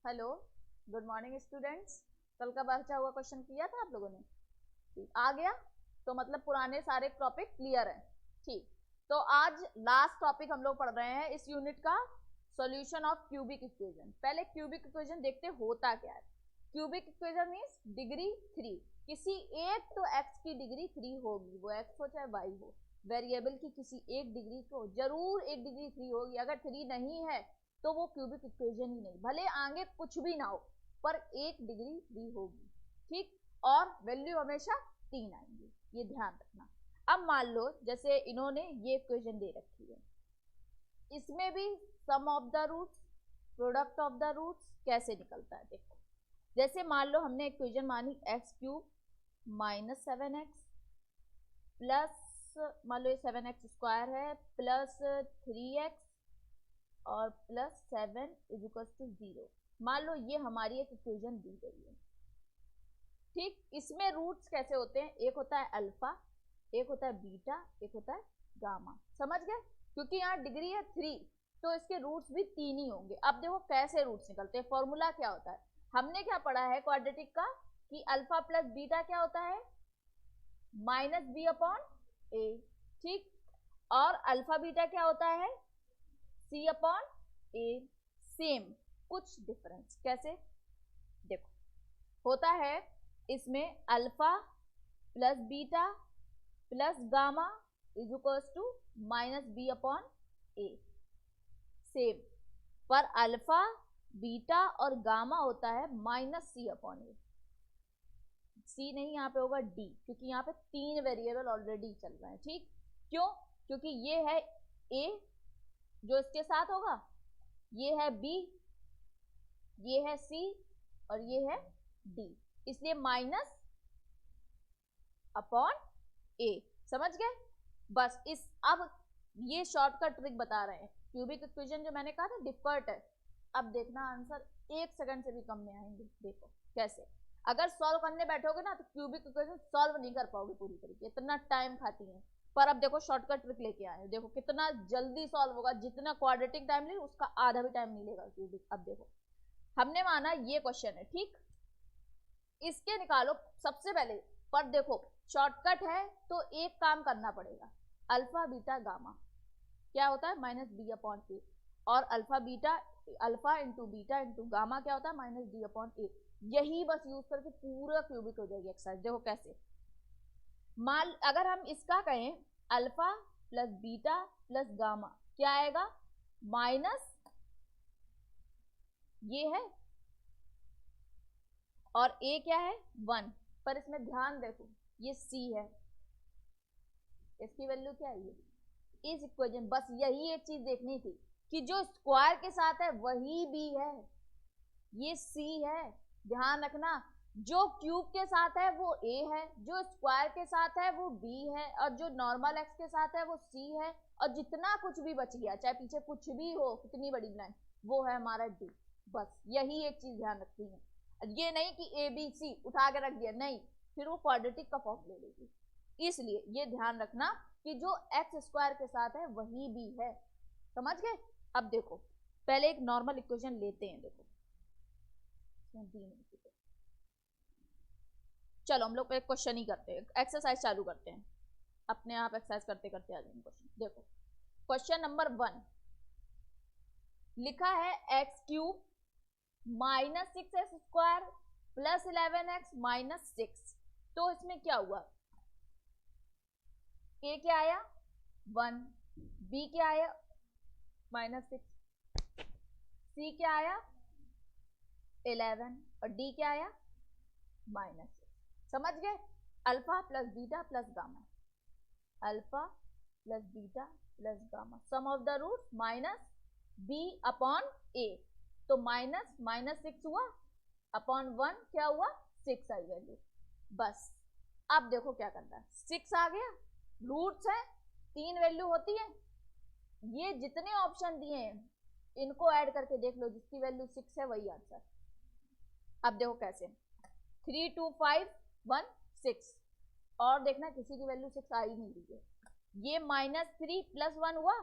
Hello, good morning students. कल का बचा हुआ क्वेश्चन किया था आप लोगों ने? ठीक, आ गया तो मतलब पुराने सारे टॉपिक क्लियर है। ठीक, तो आज लास्ट टॉपिक हम लोग पढ़ रहे हैं इस यूनिट का, सॉल्यूशन ऑफ क्यूबिक इक्वेशन। पहले क्यूबिक इक्वेशन देखते होता क्या है। क्यूबिक इक्वेशन मींस डिग्री 3, किसी एक तो एक्स की डिग्री 3 होगी, वो एक्स हो चाहे वाई हो, वेरिएबल की किसी एक डिग्री को जरूर एक डिग्री 3 होगी। अगर 3 नहीं है तो वो क्यूबिक इक्वेशन ही नहीं, भले आगे कुछ भी ना हो पर एक डिग्री 3 होगी। ठीक, और वैल्यू हमेशा 3 आएंगी, ये ध्यान रखना। अब मान लो जैसे इन्होंने ये इक्वेशन दे रखी है, इसमें भी sum of the roots, product of the roots कैसे निकलता है देखो। जैसे मान लो हमने इक्वेशन मानी x cube minus 7x plus, मान लो ये 7x स्क्वायर है, प्लस 3x और प्लस 7 इज इक्वल टू 0। मान लो ये हमारी एक इक्वेशन दी गई है। ठीक, इसमें रूट्स कैसे होते हैं, एक होता है अल्फा, एक होता है बीटा, एक होता है गामा। समझ गए? क्योंकि यहाँ डिग्री है 3 तो इसके रूट्स भी 3 ही होंगे। अब देखो कैसे रूट्स निकलते हैं, फॉर्मूला क्या होता है। हमने क्या पढ़ा है क्वाड्रेटिक का कि अल्फा प्लस बीटा क्या होता है, माइनस बी अपॉन ए। ठीक, और अल्फा बीटा क्या होता है, सी अपॉन ए। सेम, कुछ डिफरेंस कैसे देखो, होता है इसमें alpha plus beta plus gamma is equals to minus B upon A. Same, पर अल्फा बीटा और गामा होता है माइनस सी अपॉन ए। सी नहीं, यहाँ पे होगा डी, क्योंकि यहाँ पे 3 वेरिएबल ऑलरेडी चल रहे हैं। ठीक, क्यों? क्योंकि ये है ए जो इसके साथ होगा, ये है बी, ये है सी और ये है डी, इसलिए माइनस अपॉन ए। समझ गए? बस इस, अब ये शॉर्टकट ट्रिक बता रहे हैं। क्यूबिक इक्वेशन जो मैंने कहा था डिफिकल्ट है, अब देखना आंसर 1 सेकंड से भी कम में आएंगे। देखो कैसे, अगर सॉल्व करने बैठोगे ना तो क्यूबिक इक्वेशन सॉल्व नहीं कर पाओगे पूरी तरीके, इतना टाइम खाती है। पर अब देखो शॉर्टकट ट्रिक लेके आए, देखो कितना जल्दी सॉल्व होगा। जितना क्वाड्रेटिक टाइम ले उसका आधा भी टाइम नहीं लेगा क्यूबिक। अब देखो हमने माना ये क्वेश्चन है, ठीक, इसके निकालो सबसे पहले। पर देखो शॉर्टकट है तो एक काम करना पड़ेगा, अल्फा बीटा गामा क्या होता है, माइनस बी अपॉन ए, और alpha beta, alpha into beta into gamma क्या होता है, माइनस डी अपॉन ए। यही बस यूज करके पूरा क्यूबिक हो जाएगी एक्सरसाइज। देखो कैसे, मान अगर हम इसका कहें alpha plus beta plus gamma क्या आएगा, माइनस ये है और ए क्या है 1। पर इसमें ध्यान देखो ये सी है, इसकी वैल्यू क्या है ये, इस इक्वेशन, बस यही एक चीज देखनी थी कि जो स्क्वायर के साथ है वही बी है, ये सी है। ध्यान रखना, जो क्यूब के साथ है वो ए है, जो स्क्वायर के साथ है वो बी है, और जो नॉर्मल एक्स के साथ है वो सी है, और जितना कुछ भी बच गया चाहे पीछे कुछ भी हो, कितनी बड़ी लाइन, वो है हमारा डी। बस यही एक चीज ध्यान रखनी है। ये नहीं कि ए बी सी उठा के रख दिया, नहीं, फिर वो क्वाड्रेटिक का फॉर्म ले लेगी। इसलिए ये ध्यान रखना कि जो एक्स स्क्वायर के साथ है वही बी है। समझ गए? अब देखो पहले एक नॉर्मल इक्वेशन लेते हैं। देखो चलो हम लोग एक क्वेश्चन ही करते हैं, एक्सरसाइज चालू करते हैं, अपने आप एक्सरसाइज करते करते आ जाएंगे क्वेश्चन। देखो क्वेश्चन नंबर 1 लिखा है x cube minus 6x square plus 11x minus 6। तो इसमें क्या हुआ, ए क्या आया 1, बी क्या आया माइनस 6, सी क्या आया 11 और डी क्या आया माइनस 6। समझ गए? Alpha plus beta plus gamma, alpha plus beta plus gamma, sum of the root minus B upon a. तो माइनस माइनस 6 हुआ अपॉन 1 क्या हुआ 6 आई वैल्यू। बस अब देखो क्या करना है, 6 आ गया, रूट्स है 3 वैल्यू होती है, ये जितने ऑप्शन दिए हैं इनको ऐड करके देख लो, जिसकी वैल्यू 6 है वही आंसर। अब देखो कैसे, 3 2 5 1 6, और देखना किसी की वैल्यू 6 आ ही नहीं रही है। ये माइनस 3 प्लस 1 हुआ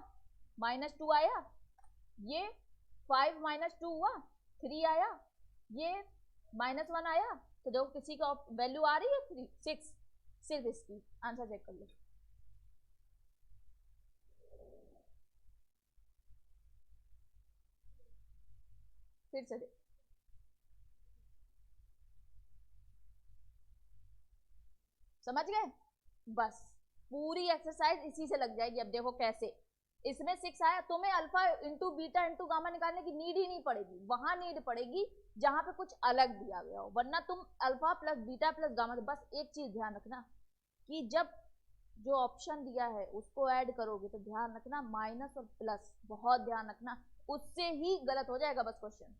माइनस 2 आया, ये 5 माइनस 2 हुआ 3 आया, ये -1 आया तो देखो किसी का वैल्यू आ रही है 3 6, सिर्फ इसकी आंसर चेक कर लो। फिर से देखो, समझ गए? बस पूरी एक्सरसाइज इसी से लग जाएगी। अब देखो कैसे, इसमें 6 आया, तुम्हें alpha into beta into gamma निकालने की नीड ही नहीं पड़ेगी, वहां नीड पड़ेगी जहां पे कुछ अलग दिया गया हो, वरना तुम alpha plus beta plus gamma. बस एक चीज ध्यान रखना कि जब जो ऑप्शन दिया है उसको ऐड करोगे तो ध्यान रखना माइनस और प्लस, बहुत ध्यान रखना, उससे ही गलत हो जाएगा। बस क्वेश्चन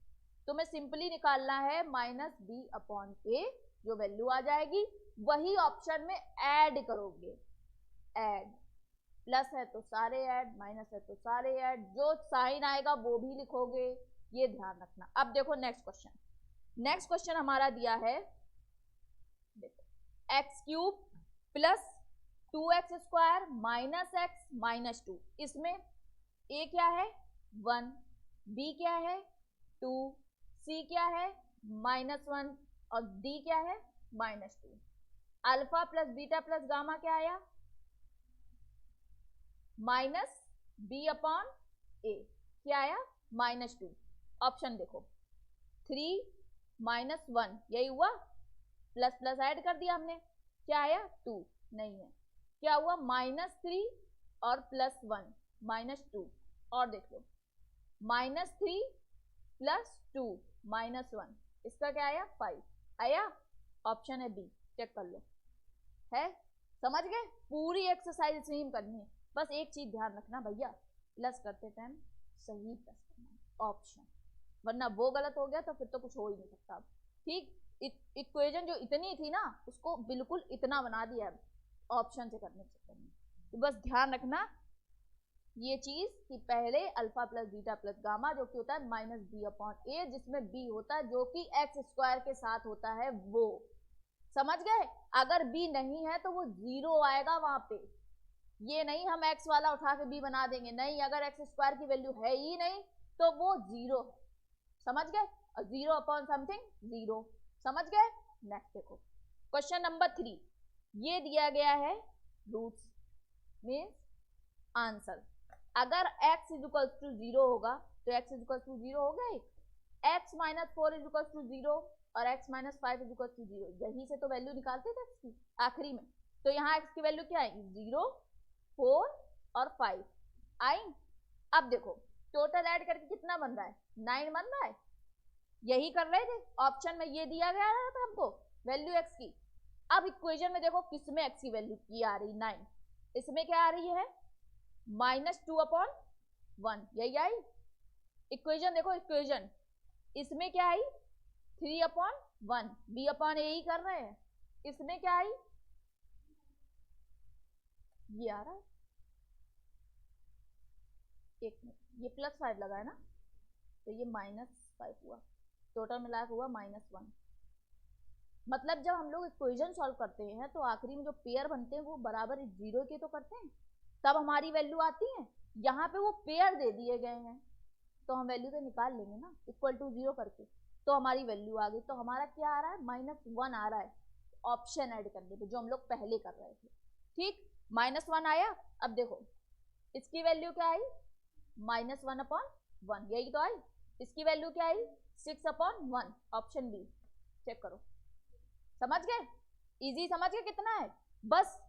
तुम्हें सिंपली निकालना है माइनस बी अपॉन ए, जो वैल्यू आ जाएगी वही ऑप्शन में ऐड करोगे। ऐड, प्लस है तो सारे ऐड, माइनस है तो सारे ऐड, जो साइन आएगा वो भी लिखोगे, ये ध्यान रखना। अब देखो नेक्स्ट क्वेश्चन, नेक्स्ट क्वेश्चन हमारा दिया है, देखो x cube plus 2x square minus x minus 2, इसमें a क्या है 1, b क्या है 2, c क्या है -1 और d क्या है -2। Alpha plus beta plus gamma क्या आया माइनस बी अपॉन ए, क्या आया -2। ऑप्शन देखो 3 -1 यही हुआ, प्लस प्लस ऐड कर दिया हमने, क्या आया 2 नहीं है, क्या हुआ -3 और +1 -2। और देख लो -3 + 2 -1, इसका क्या आया 5 आया, ऑप्शन है बी, चेक कर लो। है, समझ गए? पूरी एक्सरसाइज सेम करनी है, बस एक चीज ध्यान रखना भैया, प्लस करते टाइम सही प्लस करना ऑप्शन, वरना वो गलत हो गया तो फिर तो कुछ हो ही नहीं सकता। ठीक, इक्वेशन जो इतनी थी ना उसको बिल्कुल इतना बना दिया है ऑप्शन से करने के चक्कर में। तो बस ध्यान रखना ये चीज कि पहले alpha plus beta plus gamma जो कि होता है -b अपॉन ए, जिसमें b होता है जो कि एक्स स्क्वायर के साथ होता है, वो समझ गए? अगर b नहीं है तो वो 0 आएगा वहां पे, ये नहीं हम x वाला उठा के b बना देंगे, नहीं, अगर एक्स स्क्वायर की वैल्यू है ही नहीं तो वो 0 है, समझ गए? 0 अपॉन समथिंग 0, समझ गए? नेक्स्ट देखो क्वेश्चन नंबर 3, ये दिया गया है रूट्स मीन्स आंसर। अगर x इक्वल टू 0 होगा तो x इक्वल टू 0 हो गया, x माइनस 4 इक्वल टू 0 और x माइनस 5 इक्वल टू 0, यही से तो वैल्यू निकालते थे x की आखिरी में। तो यहाँ x की वैल्यू क्या आएगी 0, 4 और 5 आई। अब देखो टोटल ऐड करके कितना बन रहा है 9 बन रहा है, यही कर रहे थे ऑप्शन में, ये दिया गया था हमको वैल्यू x की। अब इक्वेशन में देखो किसमें x की वैल्यू की आ रही 9, इसमें क्या आ रही है -2 अपॉन 1, यही आई इक्वेशन। देखो इक्वेशन इसमें क्या आई 3 अपॉन 1, b अपॉन ए ही कर रहे हैं, इसमें क्या आई ये आ रहा है, एक मिनट, ये +5 लगा है ना तो ये -5 हुआ, टोटल मिला हुआ -1। मतलब जब हम लोग इक्वेशन सॉल्व करते हैं तो आखिरी में जो पेयर बनते हैं वो बराबर 0 के तो करते हैं, तब हमारी वैल्यू आती है। यहाँ पे वो पेयर दे दिए गए हैं तो हम वैल्यू तो निकाल लेंगे ना इक्वल टू 0 करके, तो हमारी वैल्यू आ गई। तो हमारा क्या आ रहा है -1 आ रहा है ऑप्शन ऐड करने पे, जो हम लोग पहले कर रहे थे। ठीक, -1 आया। अब देखो इसकी वैल्यू क्या आई -1 अपॉन 1, यही तो आई। इसकी वैल्यू क्या आई 6 अपॉन 1, ऑप्शन बी, चेक करो। समझ गए? इजी समझ गए कितना है? बस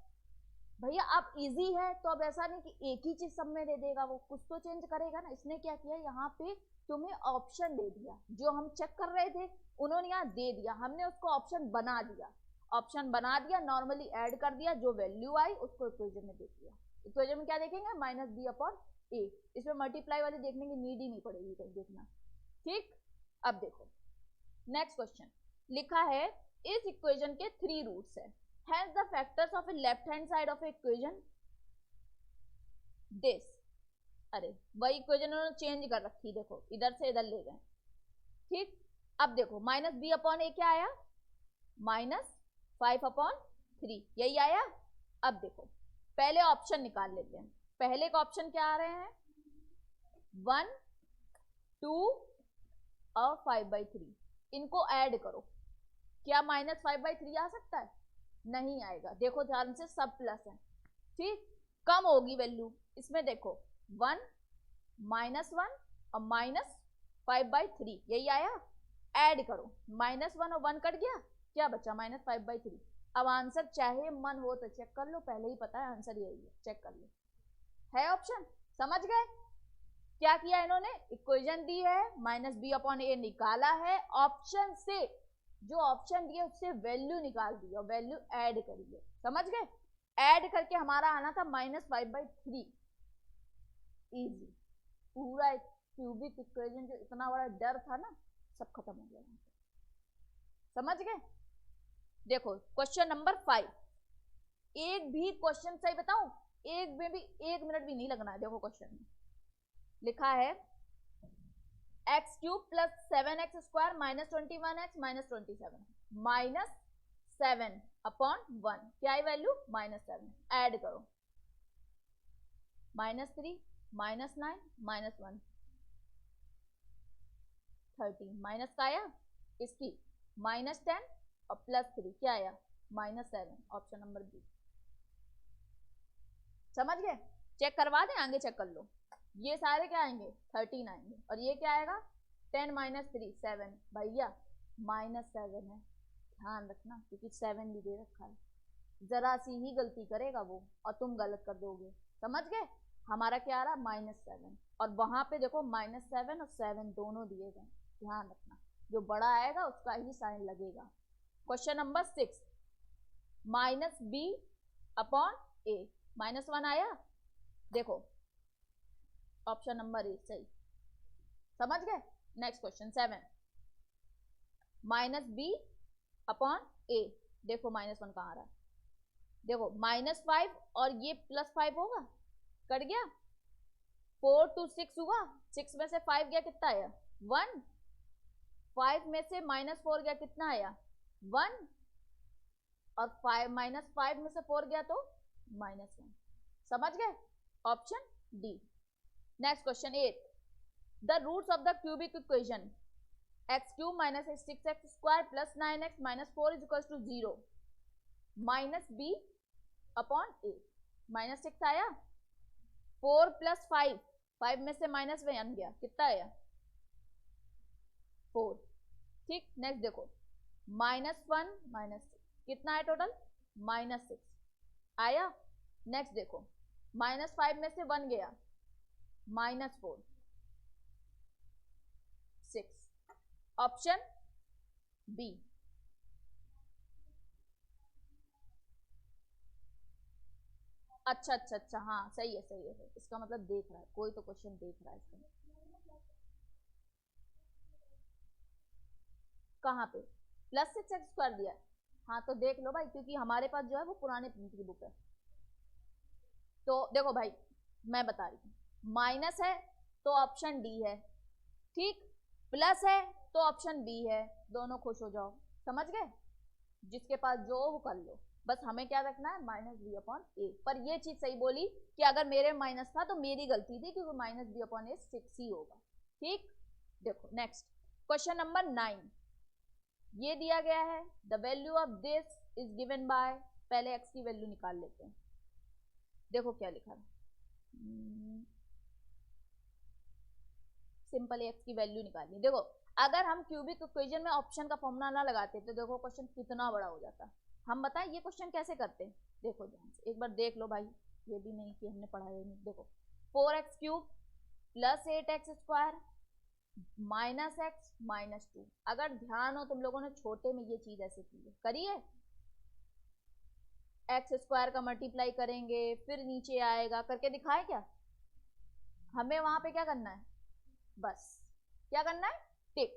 भैया अब इजी है तो अब ऐसा नहीं कि एक ही चीज सब में दे देगा, वो कुछ तो चेंज करेगा ना। इसने क्या किया यहाँ पे तुम्हें ऑप्शन दे दिया, जो हम चेक कर रहे थे उन्होंने यहाँ दे दिया, हमने उसको ऑप्शन बना दिया, ऑप्शन बना दिया, नॉर्मली ऐड कर दिया, जो वैल्यू आई उसको इक्वेशन में दे दिया। इक्वेशन में क्या देखेंगे -b अपॉन ए, इसमें मल्टीप्लाई वाली देखने की नीड ही नहीं पड़ेगी कहीं देखना। ठीक, अब देखो नेक्स्ट क्वेश्चन लिखा है इस इक्वेशन के 3 रूट्स है, hence the factors of a left hand side of a equation this। अरे वही इक्वेशन उन्होंने चेंज कर रखी, देखो इधर से इधर ले गए। ठीक, अब देखो -b अपॉन ए क्या आया -5 अपॉन 3, यही आया। अब देखो पहले ऑप्शन निकाल लेते हैं, पहले का ऑप्शन क्या आ रहे हैं 1, 2 और 5/3, इनको ऐड करो, क्या -5/3 आ सकता है? नहीं आएगा। देखो ध्यान से, सब प्लस है, ठीक, कम होगी वैल्यू। इसमें देखो 1 -1 और -5/3 यही आया, ऐड करो, -1 और 1 कट गया, क्या बचा? -5/3। अब आंसर चाहे मन हो तो चेक कर लो, पहले ही पता है आंसर यही है, चेक कर लो, है ऑप्शन। समझ गए? क्या किया इन्होंने? इक्वेशन दी है, -b/a निकाला है, ऑप्शन से जो ऑप्शन दिए उससे वैल्यू निकाल दी और वैल्यू ऐड करी है। समझ गए? ऐड करके हमारा आना था -5/3। इजी, पूरा क्यूबिक इक्वेशन जो इतना बड़ा डर था ना, सब खत्म हो गया। समझ गए? देखो क्वेश्चन नंबर 5, एक भी क्वेश्चन सही बताऊं, एक में भी 1 मिनट भी नहीं लगना है। देखो क्वेश्चन में लिखा है x³ + 7x² - 21x - 27 -7/1, क्या है वैल्यू? -7। ऐड करो, -3 -9 -1 13 माइनस का आया, इसकी -10 और +3 क्या आया? -7। Option number B. समझ गए? चेक करवा दें, आगे चेक कर लो। ये सारे क्या आएंगे? 13 आएंगे, और ये क्या आएगा? 10 - 3 7 भैया, -7 है, ध्यान रखना, क्योंकि 7 भी दे रखा है। जरा सी ही गलती करेगा वो और तुम गलत कर दोगे। समझ गए? हमारा क्या आ रहा? -7, और वहां पे देखो -7 और 7 दोनों दिए गए, ध्यान रखना, जो बड़ा आएगा उसका ही साइन लगेगा। क्वेश्चन नंबर 6, -b/a -1 आया, देखो ऑप्शन नंबर ए सही। समझ गए? नेक्स्ट क्वेश्चन 7, -b/a, देखो -1 कहाँ आ रहा है, देखो -5 और ये +5 होगा, कट गया, 4 to 6 हुआ, 6 में से 5 गया, कितना आया? 1। 5 में से -4 गया, कितना आया? 1, और -5 में से 4 गया तो -1। समझ गए? Option D. Next question 8, the roots of the cubic equation x³ - 6x² + 9x - 4 = 0 -b/a -6 आया, 4 + 5, 5 में से -1 गया, कितना आया? 4। ठीक, नेक्स्ट देखो -1 -6 कितना है टोटल? -6 आया। नेक्स्ट देखो -5 में से 1 गया, -4 6, ऑप्शन बी। अच्छा, हाँ सही है, सही है, इसका मतलब देख रहा है कोई, तो क्वेश्चन देख रहा है इसका। कहाँ पे? +6x² दिया है, हाँ तो देख लो भाई, क्योंकि हमारे पास जो है वो पुराने प्रिंट की बुक है। तो देखो भाई, मैं बता रही हूँ, माइनस है तो ऑप्शन डी है, ठीक, प्लस है तो ऑप्शन बी है, दोनों खुश हो जाओ। समझ गए? जिसके पास जो वो कर लो, बस हमें क्या रखना है? -b/a। पर ये चीज सही बोली कि अगर मेरे माइनस था तो मेरी गलती थी, क्योंकि -b/a 6 ही होगा। ठीक, देखो नेक्स्ट क्वेश्चन नंबर 9, ये दिया गया है, the value of this is given by, पहले x की वैल्यू निकाल लेते हैं। देखो क्या लिखा है, सिंपल x की वैल्यू निकालनी। देखो अगर हम क्यूबिक इक्वेशन में ऑप्शन का फॉर्मूला ना लगाते तो देखो क्वेश्चन कितना बड़ा हो जाता। हम बताएं ये क्वेश्चन कैसे करते हैं, देखो ध्यान से एक बार देख लो भाई, ये भी नहीं कि हमने पढ़ा है नहीं। देखो 4x³ + 8x² -x -2, अगर ध्यान हो तुम लोगों ने छोटे में ये चीज ऐसे की है, करिए, x² का मल्टीप्लाई करेंगे, फिर नीचे आएगा, करके दिखाए क्या? हमें वहां पे क्या करना है? बस क्या करना है? टिक।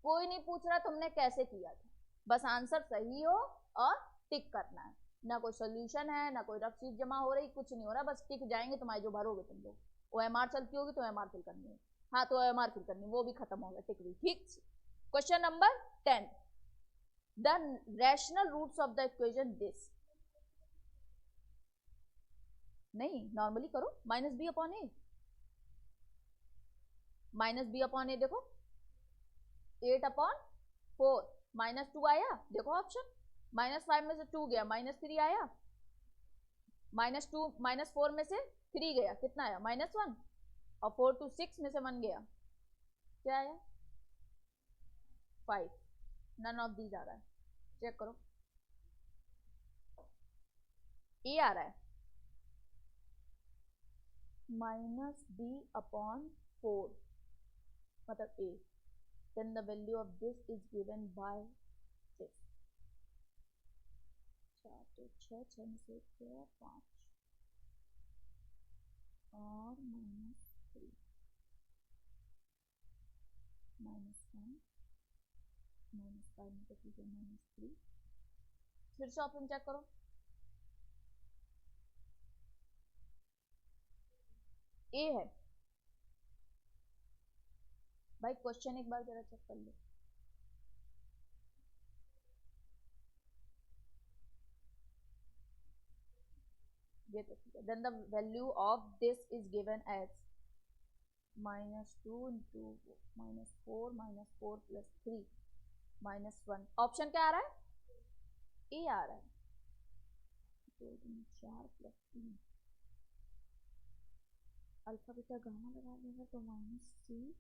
कोई नहीं पूछ रहा तुमने कैसे किया था, बस आंसर सही हो और टिक करना है। ना कोई सोल्यूशन है, ना कोई रफ शीट जमा हो रही, कुछ नहीं हो रहा, बस टिक जाएंगे तुम्हारे जो भरोगे तुम लोग। OMR चलती होगी तो OMR फिल करनी है, हाँ तो OMR फिल करनी, वो भी खत्म हो गया, टिक भी। ठीक, question number 10, the rational roots of the equation this, नहीं नॉर्मली करो, -b/a -b/a, देखो 8/, 4 -2 आया, देखो ऑप्शन, -5 में से 2 गया, -3 आया, -2 -4 में से 3 गया, कितना आया, -1, और 4 to 6 में से 1 गया, क्या आया, 5। नन ऑफ दीज आ रहा है, चेक करो, ए आ रहा है -b/4 मतलब a, then the value of this is given by 6। 4 तो 6, 6 में से 5 और -3 -1 -5 में से -3। फिर से ऑप्शन चेक करो, ए है भाई, क्वेश्चन एक बार जरा चेक कर लो, ये तो ठीक है। Then the value of this is given as -2 into -4 -4 + 3 -1। Option क्या आ रहा है, ए आ रहा है, 2 3 4 + 3 अल्फा बीटा गामा लगा देंगे तो -c/2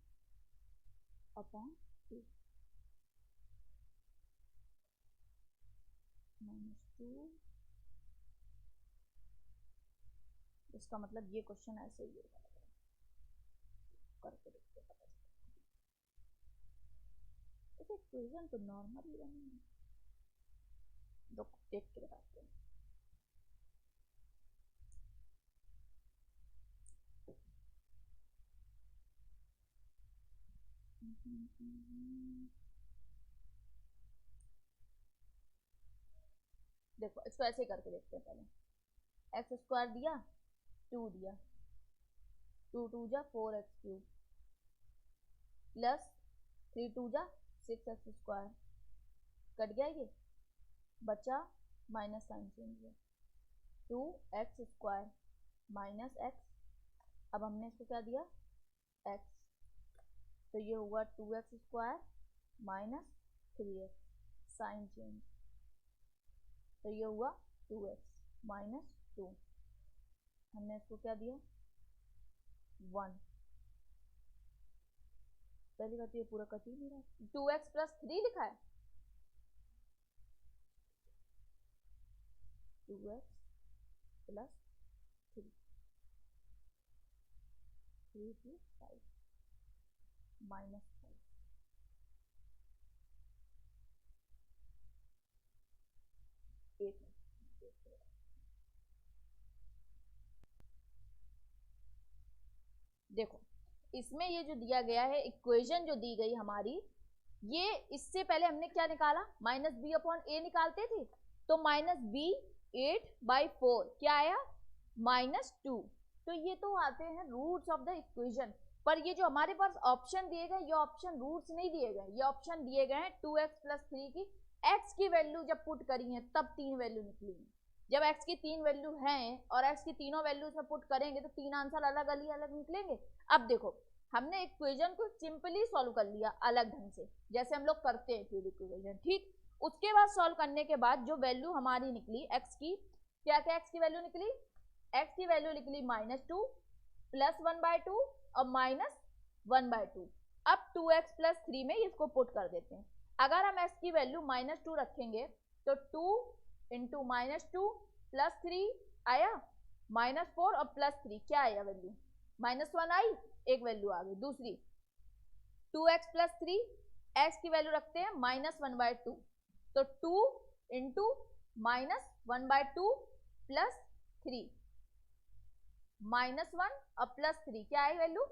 -2। इसका मतलब ये क्वेश्चन ऐसे ही होगा, करके देखते पता चलेगा। इसे इक्वेशन तो नॉर्मल ही बनी है, देख के बताते हैं। देखो इसको ऐसे ही करके देखते हैं, पहले x² दिया, 2 दिया, 2 2 जा 4x³ प्लस 3 2 जा 6x², कट गया ये, बचा माइनस साइन चेंज हुआ, 2x² माइनस x, अब हमने इसको क्या दिया, x, तो ये हुआ 2x² minus 3x, sign change, तो ये हुआ 2x माइनस 2, हमने इसको क्या दिया 1। पहली बात ये पूरा कट ही नहीं रहा, 2x + 3 लिखा है, 2x + 3 3 to 5 -5। एक देखो इसमें ये जो दिया गया है इक्वेशन जो दी गई हमारी, ये इससे पहले हमने क्या निकाला, -b/a निकालते थे, तो -b 8/4 क्या आया, -2। तो ये तो आते हैं रूट्स ऑफ द इक्वेशन, पर ये जो हमारे पास ऑप्शन दिए गए, ये ऑप्शन रूट्स नहीं दिए गए, ये ऑप्शन दिए गए हैं 2x + 3 की x की वैल्यू जब पुट करी है तब 3 वैल्यू निकली है। जब x की 3 वैल्यू हैं और x की तीनों वैल्यूज में पुट करेंगे तो 3 आंसर अलग अलग निकलेंगे। अब देखो हमने इक्वेशन को सिंपली सॉल्व कर लिया अलग ढंग से, जैसे हम लोग करते हैं क्यूबिक इक्वेशन, ठीक। उसके बाद सॉल्व करने के बाद जो वैल्यू हमारी निकली x की, क्या क्या x की वैल्यू निकली, x की वैल्यू निकली -2 + 1/2 और -1/2। अब 2x + 3 में इसको पुट कर देते हैं, अगर हम x की वैल्यू -2 रखेंगे तो 2 × -2 + 3 आया, -4 और +3 क्या आया वैल्यू, -1 आई, एक वैल्यू आ गई। दूसरी 2x + 3, x की वैल्यू रखते हैं -1/2, तो 2 × -1/2 + 3 -1 और +3 क्या आई वैल्यू,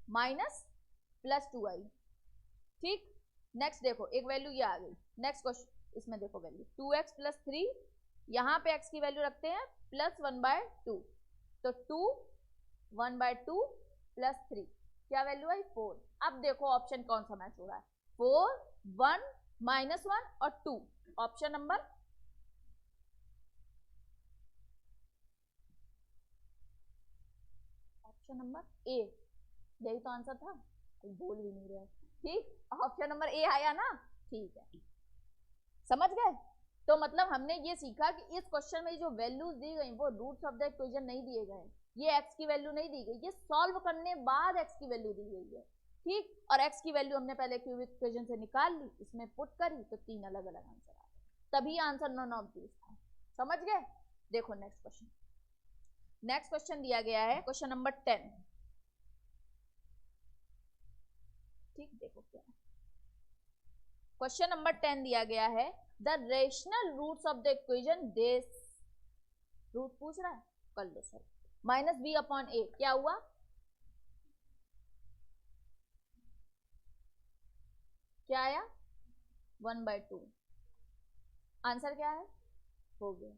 -+2 आई, ठीक। नेक्स्ट देखो एक वैल्यू ये आ गई, नेक्स्ट क्वेश्चन इसमें देखो वैल्यू 2x + 3, यहाँ पे x की वैल्यू रखते हैं +1/2, तो 2 1/2 + 3 क्या वैल्यू आई 4। अब देखो ऑप्शन कौन सा मैच हो रहा है, 4 1 -1 और 2, ऑप्शन नंबर ए, यही तो आंसर था, कोई बोल भी नहीं रहा है, ठीक। ऑप्शन नंबर ए आया ना, ठीक है, समझ गए। तो मतलब हमने ये सीखा कि इस क्वेश्चन में जो वैल्यूज दी गई वो रूट्स ऑफ द इक्वेशन नहीं दिए गए, ये x की वैल्यू नहीं दी गई, ये सॉल्व करने बाद x की वैल्यू दी गई है, ठीक। और x की वैल्यू हमने पहले क्यूबिक इक्वेशन से निकाल ली, इसमें पुट करी तो 3 अलग अलग आंसर आ गए, तभी आंसर नॉन ऑफ दीज था। समझ गए। देखो नेक्स्ट क्वेश्चन, नेक्स्ट क्वेश्चन दिया गया है क्वेश्चन नंबर 10, ठीक। देखो क्या क्वेश्चन नंबर 10 दिया गया है, the rational roots of the equation this, root पूछ रहा है, कर लो sir, minus B upon A, क्या हुआ, क्या आया 1/2, आंसर क्या है, हो गया,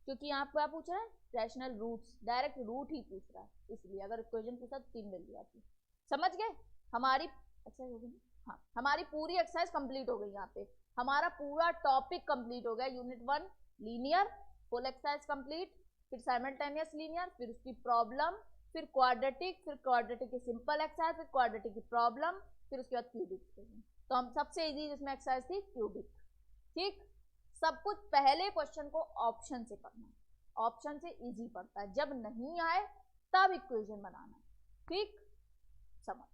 क्योंकि यहाँ क्या पूछ रहा है, रैशनल रूट्स, डायरेक्ट रूट ही पूछ रहा है, इसलिए अगर इक्वेशन पूछा तो 3 वैल्यू आती। समझ गए। हमारी एक्सरसाइज हो गई, हाँ हमारी पूरी एक्सरसाइज कंप्लीट हो गई, यहाँ पे हमारा पूरा टॉपिक कंप्लीट हो गया, unit 1 linear, full exercise complete, फिर साइमल्टेनियस लीनियर, फिर उसकी प्रॉब्लम, फिर क्वाड्रेटिक, फिर क्वाड्रेटिक की सिंपल एक्सरसाइज, फिर क्वाड्रेटिक की प्रॉब्लम, फिर उसके बाद क्यूबिक। तो हम सबसे इजी जिसमें एक्सरसाइज थी क्यूबिक, ठीक। सब कुछ पहले क्वेश्चन को ऑप्शन से करना, ऑप्शन से इजी पड़ता है, जब नहीं आए तब इक्वेशन बनाना, ठीक। समझ,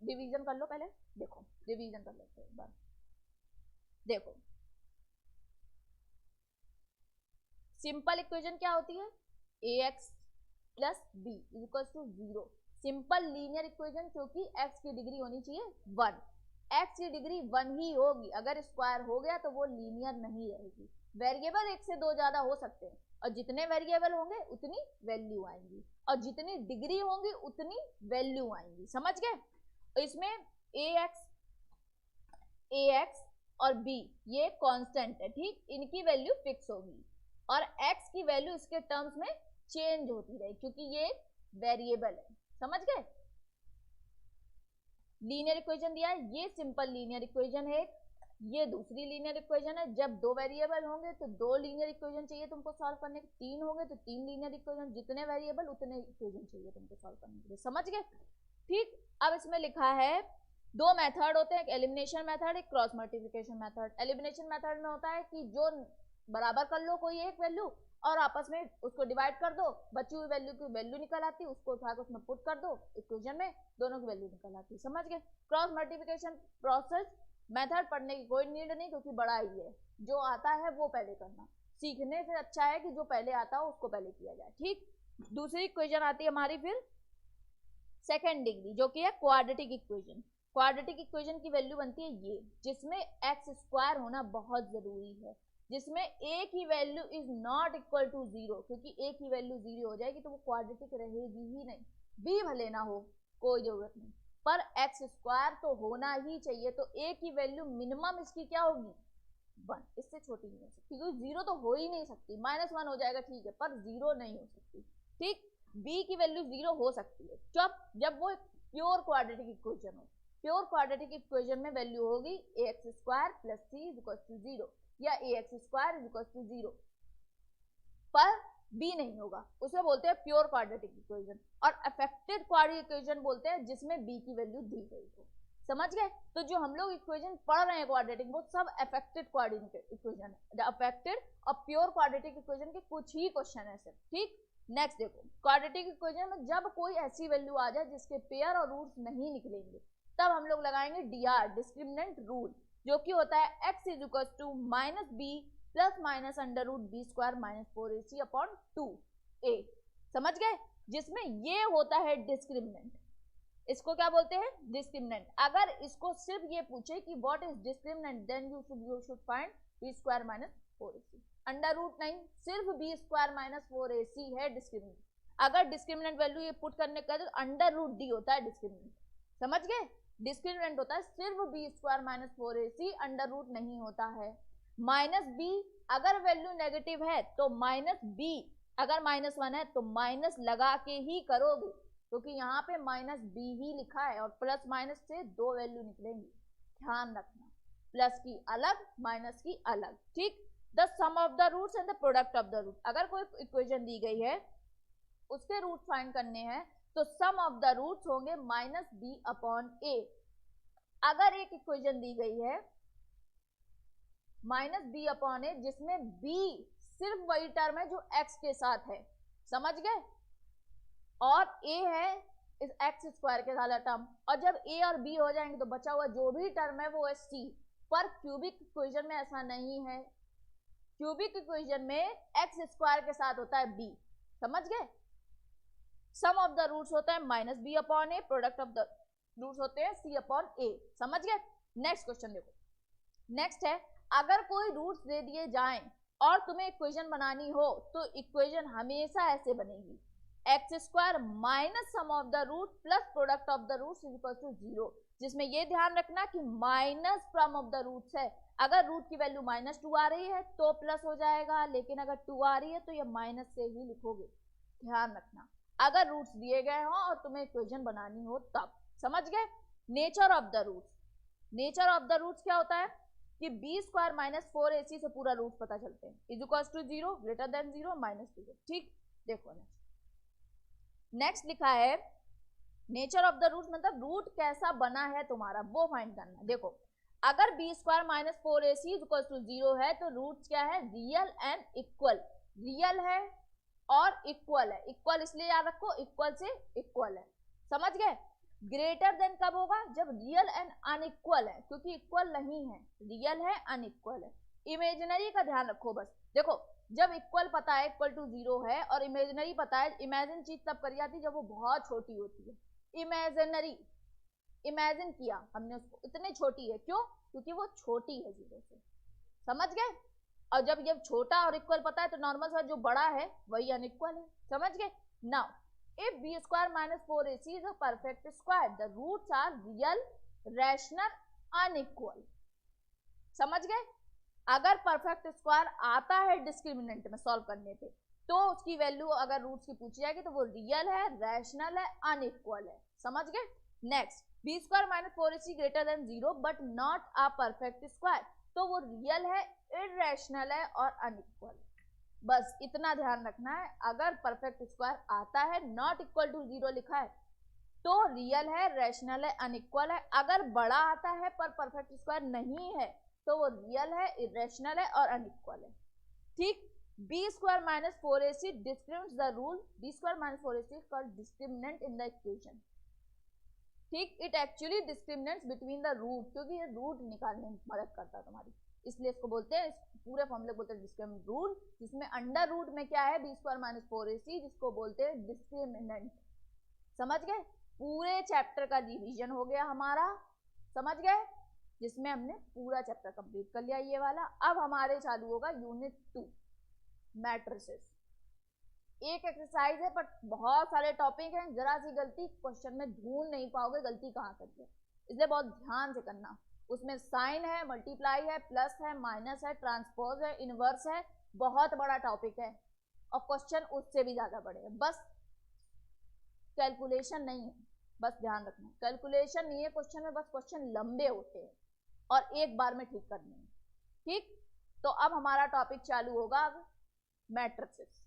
डिवीजन कर लो पहले, देखो डिवीजन कर लेते हैं एक बार, देखो सिंपल इक्वेशन क्या होती है, ax plus B equal to 0, simple linear equation, क्योंकि x की डिग्री होनी चाहिए 1, x की डिग्री 1 ही होगी, अगर स्क्वायर हो गया तो वो लीनियर नहीं रहेगी। वेरिएबल एक से दो ज्यादा हो सकते हैं, और जितने वेरिएबल होंगे उतनी वैल्यू आएंगी, और जितनी डिग्री होंगी उतनी वैल्यू आएंगी। समझ गए। इसमें ax और b ये कांस्टेंट है, ठीक, इनकी वैल्यू फिक्स होगी, और x की वैल्यू इसके टर्म्स में चेंज होती रहे, क्योंकि ये वेरिएबल है। समझ गए। लीनियर इक्वेशन दिया है, ये सिंपल लीनियर इक्वेशन है, ये दूसरी लीनियर इक्वेशन है। जब दो वेरिएबल होंगे तो दो लीनियर इक्वेशन चाहिए तुमको सॉल्व करने के, तीन होंगे तो तीन लीनियर इक्वेशन, जितने वेरिएबल उतने इक्वेशन चाहिए तुमको सॉल्व करने के लिए। समझ गए, ठीक। अब इसमें लिखा है दो मेथड होते हैं, एक एलिमिनेशन मेथड, एक cross multiplication method. Elimination method में होता है कि जो बराबर कर लो कोई एक वैल्यू और आपस में उसको डिवाइड कर दो, बची हुई वैल्यू की वैल्यू निकल आती है, उसको उठा के उसमें पुट कर दो इक्वेशन में, दोनों की वैल्यू निकल आती है। समझ गए। क्रॉस मल्टीप्लिकेशन प्रोसेस मेथड पढ़ने की कोई नीड नहीं, क्योंकि बड़ा ही है, जो आता है वो पहले करना, सीखने से अच्छा है कि जो पहले आता हो उसको पहले किया जाए, ठीक। दूसरी इक्वेशन आती है हमारी फिर सेकेंड डिग्री, जो कि है क्वाड्रेटिक इक्वेशन। क्वाड्रेटिक इक्वेशन की वैल्यू बनती है ये, जिसमें एक्स स्क्वायर होना बहुत जरूरी है, जिसमें ए की value is not equal to 0, क्योंकि ए की वैल्यू 0 हो जाएगी तो वो क्वाड्रेटिक रहेगी ही नहीं, बी भले ना हो कोई जरूरत नहीं, पर एक्स स्क्वायर तो होना ही चाहिए। तो ए की वैल्यू मिनिमम इसकी क्या होगी 1, इससे छोटी नहीं हो सकती, क्योंकि 0 तो हो ही नहीं सकती, -1 हो जाएगा ठीक है, पर 0 नहीं हो सकती, ठीक। बी की वैल्यू 0 हो सकती है जब वो प्योर क्वाड्रेटिक इक्वेशन हो। प्योर क्वाड्रेटिक इक्वेशन में वैल्यू होगी ax square plus C is equal to 0 या ax square is equal to 0, पर बी नहीं होगा, उसे बोलते हैं प्योर क्वाड्रेटिक इक्वेशन। और अफेक्टेड क्वाड्रेटिक इक्वेशन बोलते हैं जिसमें बी की वैल्यू दी गई हो। समझ गए। तो जो हम लोग इक्वेशन पढ़ रहे हैं क्वाड्रेटिक, वो सब अफेक्टेड क्वाड्रेटिक इक्वेशन है, अफेक्टेड और प्योर क्वाड्रेटिक इक्वेशन के कुछ ही क्वेश्चन है सिर्फ, ठीक। नेक्स्ट देखो, क्वाड्रेटिक इक्वेशन में जब कोई ऐसी वैल्यू आ जाए जिसके पेयर और रूट्स नहीं निकलेंगे, तब हम लोग लगाएंगे डीआर, डिस्क्रिमिनेंट रूल, जो कि होता है x is equal to minus B plus minus under root B square minus 4ac upon 2a। समझ गए। जिसमें ये होता है डिस्क्रिमिनेंट, इसको क्या बोलते हैं डिस्क्रिमिनेंट। अगर इसको सिर्फ ये पूछे कि what is discriminant, then you should find B square minus 4ac, under root नहीं, सिर्फ बी स्क्वायर माइनस 4ac है डिस्क्रिमिनेंट। अगर डिस्क्रिमिनेंट वैल्यू ये पुट करने का तो अंडर रूट डी होता है डिस्क्रिमिनेंट। समझ गए। डिस्क्रिमिनेंट होता है सिर्फ B square minus 4ac, under root नहीं होता है। माइनस बी अगर वैल्यू नेगेटिव है तो माइनस बी, अगर -1 है तो माइनस लगा के ही करोगे, क्योंकि यहाँ पे माइनस बी ही लिखा है और प्लस माइनस से दो वैल्यू निकलेंगी, ध्यान रखना, प्लस की अलग माइनस की अलग, ठीक। The sum of the roots and the product of the root, अगर कोई इक्वेशन दी गई है उसके रूट फाइंड करने हैं तो सम ऑफ द रूट्स होंगे -b अपॉन a, अगर एक इक्वेशन दी गई है -b/a जिसमें b सिर्फ वही टर्म है जो x के साथ है, समझ गए, और a है इस x स्क्वायर के साथ टर्म, और जब a और b हो जाएंगे तो बचा हुआ जो भी टर्म है वो है c। पर क्यूबिक इक्वेशन में ऐसा नहीं है, क्यूबिक इक्वेशन में x स्क्वायर के साथ होता है b, समझ गए। सम ऑफ द रूट्स होता है -b/a, product of the roots होते हैं c/a, समझ गए। नेक्स्ट क्वेश्चन देखो, नेक्स्ट है अगर कोई रूट्स दे दिए जाएं और तुम्हें इक्वेशन बनानी हो तो इक्वेशन हमेशा ऐसे बनेगी, x² minus sum of the root plus product of the roots is equal to 0, जिसमें ये ध्यान रखना कि minus sum of the roots है, अगर रूट की वैल्यू -2 आ रही है तो प्लस हो जाएगा, लेकिन अगर 2 आ रही है तो ये माइनस से ही लिखोगे, ध्यान रखना अगर रूट्स दिए गए हो और तुम्हें इक्वेशन बनानी हो तब, समझ गए। Nature of the roots, nature of the roots क्या होता है कि b² माइनस 4ac से पूरा रूट पता चलते हैं, is equal to 0, greater than 0, -2, ठीक। देखो नेक्स्ट लिखा है नेचर ऑफ द रूट मतलब रूट कैसा बना है तुम्हारा वो फाइंड करना। देखो अगर b² minus 4ac is equal to 0 है तो रूट क्या है, रियल एंड इक्वल, रियल है और इक्वल है, इक्वल इसलिए याद रखो इक्वल से इक्वल है, समझ गए। ग्रेटर देन कब होगा, जब रियल एंड अनइक्वल है, क्योंकि इक्वल नहीं है, रियल है अनइक्वल है। इमेजिनरी का ध्यान रखो बस, देखो जब इक्वल पता है इक्वल टू 0 है और इमेजिनरी पता है, इमेजिन चीज तब करी जाती है जब वो बहुत छोटी होती है, इमेजिनरी इमेजिन किया हमने उसको, इतनी छोटी है, क्यों, क्योंकि वो छोटी है 0 से, समझ गए। और जब छोटा और इक्वल पता है तो नॉर्मल सा जो बड़ा है वही अनइक्वल है, समझ गए। Now if b² minus 4ac is a perfect square, the roots are real, rational, unequal, समझ गए। अगर परफेक्ट स्क्वायर आता है डिस्क्रिमिनेंट में सॉल्व करने पे तो उसकी वैल्यू अगर रूट्स की पूछी जाएगी तो वो रियल है, रैशनल है, अनइक्वल है, समझ गए। Next b² minus 4ac greater than 0 but not a perfect square, तो वो रियल है, इररेशनल है और अनइक्वल, बस इतना ध्यान रखना है। अगर परफेक्ट स्क्वायर आता है नॉट इक्वल टू 0 लिखा है तो रियल है, रैशनल है, अनइक्वल है। अगर बड़ा आता है पर परफेक्ट स्क्वायर नहीं है तो वो रियल है, इररेशनल है और अनइक्वल है, ठीक। b² minus 4ac discriminates the rule, b² minus 4ac is called discriminant in the equation, ठीक। It actually discriminates between the root, क्योंकि ये रूट निकालने में मदद करता है तुम्हारी, इसलिए इसको बोलते हैं, इस पूरे फॉर्मूले बोलते हैं डिस्क्रिमिनेंट रूल, जिसमें अंडर रूट में क्या है b² minus 4ac, जिसको बोलते हैं डिस्क्रिमिनेंट, समझ गए। पूरे चैप्टर का रिवीजन हो गया हमारा, समझ गए, जिसमें हमने पूरा चैप्टर कंप्लीट कर लिया ये वाला। अब हमारे चालू होगा यूनिट 2 मैट्रिसेस। एक एक्सरसाइज है पर बहुत सारे टॉपिक हैं, जरा सी गलती क्वेश्चन में ढूंढ नहीं पाओगे गलती कहाँ करके, इसलिए बहुत ध्यान से करना। उसमें साइन है, मल्टीप्लाई है, प्लस है, माइनस है, ट्रांसपोज है, इनवर्स है, बहुत बड़ा टॉपिक है और क्वेश्चन उससे भी ज्यादा बड़े हैं। बस कैलकुलेशन नहीं है, बस ध्यान रखना कैलकुलेशन नहीं है क्वेश्चन में, बस क्वेश्चन लंबे होते हैं और एक बार में ठीक करने हैं, ठीक। तो अब हमारा टॉपिक चालू होगा अब मैट्रिसेस।